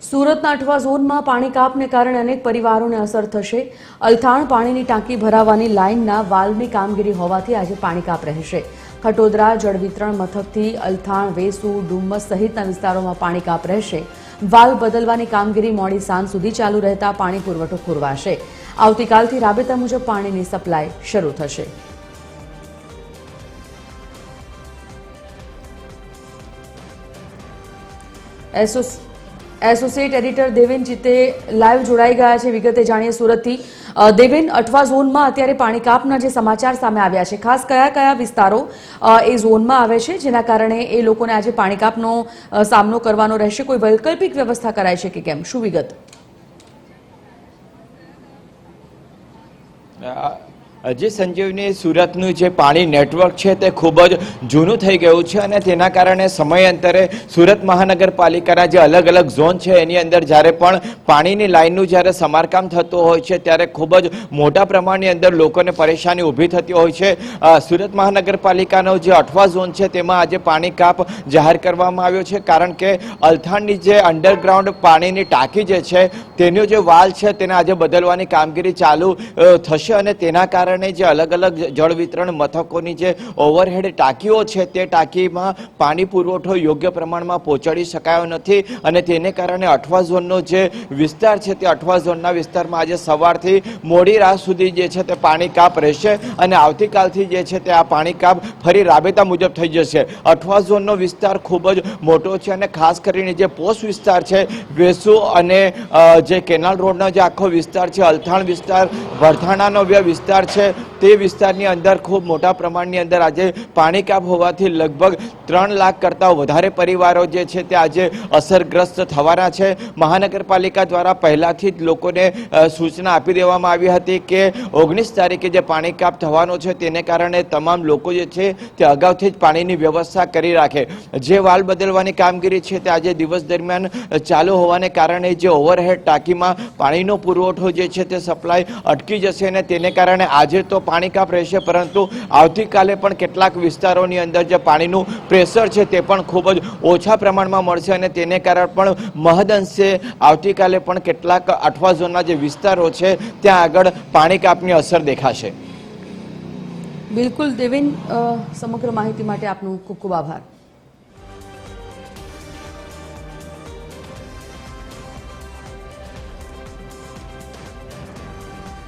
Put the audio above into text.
સુરતના 8વા ઝોનમાં પાણી કાપને કારણે અનેક પરિવારોને અસર થશે। અલથાણ પાણીની ટાંકી ભરાવાની લાઇનના વાલ્વની કામગીરી હોવાથી આજે પાણી કાપ રહેશે। ખટોદરા જળ વિતરણ મથકથી અલથાણ, વેસુ, ડુમ્મસ સહિતના વિસ્તારોમાં પાણી કાપ રહેશે। વાલ્વ બદલવાની કામગીરી મોડી સાંજ સુધી ચાલુ રહેતા પાણી પુરવઠો ખોરવાશે। આવતીકાલથી રાબેતા મુજબ પાણીની સપ્લાય શરૂ થશે। એસોસિએટ એડિટર દેવેન ચિત્તે લાઈવ જોડાઈ ગયા છે। વિગતે જાણીએ સુરતથી। દેવેન, 8વા ઝોનમાં અત્યારે પાણી કાપના જે સમાચાર સામે આવ્યા છે, ખાસ કયા કયા વિસ્તારો એ ઝોનમાં આવે છે જેના કારણે એ લોકોને આજે પાણી કાપનો સામનો કરવાનો રહેશે? કોઈ વૈકલ્પિક વ્યવસ્થા કરાઈ છે કે કેમ? શું વિગત? જે સંજીવની, સુરતનું જે પાણી નેટવર્ક છે તે ખૂબ જ જૂનું થઈ ગયું છે અને તેના કારણે સમયાંતરે સુરત મહાનગરપાલિકાના જે અલગ અલગ ઝોન છે એની અંદર જ્યારે પણ પાણીની લાઇનનું જ્યારે સમારકામ થતું હોય છે ત્યારે ખૂબ જ મોટા પ્રમાણની અંદર લોકોને પરેશાની ઊભી થતી હોય છે। સુરત મહાનગરપાલિકાનો જે 8વા ઝોન છે તેમાં આજે પાણી કાપ જાહેર કરવામાં આવ્યો છે, કારણ કે અલથાણની જે અંડરગ્રાઉન્ડ પાણીની ટાંકી જે છે તેનો જે વાલ છે તેને આજે બદલવાની કામગીરી ચાલુ થશે અને તેના કારણે જે અલગ અલગ જળ વિતરણ મથકોની જે ઓવરહેડ ટાંકીઓ છે તે ટાંકીમાં પાણી પુરવઠો યોગ્ય પ્રમાણમાં પહોંચાડી શકાયો નથી અને તેને કારણે 8વા ઝોનનો જે વિસ્તાર છે તે 8વા ઝોનના વિસ્તારમાં આજે સવારથી મોડી રાત સુધી જે છે તે પાણી કાપ રહેશે અને આવતીકાલથી જે છે તે આ પાણી કાપ ફરી રાબેતા મુજબ થઈ જશે। 8વા ઝોનનો વિસ્તાર ખૂબ જ મોટો છે અને ખાસ કરીને જે પોસ્ટ વિસ્તાર છે, વેસુ અને જે કેનાલ રોડનો જે આખો વિસ્તાર છે, અલથાણ વિસ્તાર, વરથાણાનો વિસ્તાર છે, તે વિસ્તારની અંદર ખૂબ મોટા પ્રમાણની અંદર આજે પાણી કાપ હોવાથી લગભગ 3 લાખ કરતાં વધારે પરિવારો જે છે તે આજે અસરગ્રસ્ત થવાના છે। મહાનગરપાલિકા દ્વારા પહેલાથી જ લોકોને સૂચના આપી દેવામાં આવી હતી કે 19 તારીખે જે પાણી કાપ થવાનો છે તેને કારણે તમામ લોકો જે છે તે અગાઉથી જ પાણીની વ્યવસ્થા કરી રાખે। જે વાલ્વ બદલવાની કામગીરી છે તે આજે દિવસ દરમિયાન ચાલુ હોવાને કારણે જે ઓવરહેડ ટાંકીમાં પાણીનો પુરવઠો જે છે તે સપ્લાય અટકી જશે અને તેને કારણે આજે તો પાણી કાપ રહેશે, પરંતુ આવતીકાલે પણ કેટલાક વિસ્તારોની અંદર જે પાણીનું પ્રેશર છે તે પણ ખૂબ જ ઓછા પ્રમાણમાં મળશે અને તેને કારણે પણ મહદઅંશે આવતીકાલે પણ કેટલાક 8વા ઝોનના જે વિસ્તારો છે ત્યાં આગળ પાણી કાપની અસર દેખાશે। બિલકુલ દેવેન, સમગ્ર માહિતી માટે આપનો ખૂબ ખૂબ આભાર।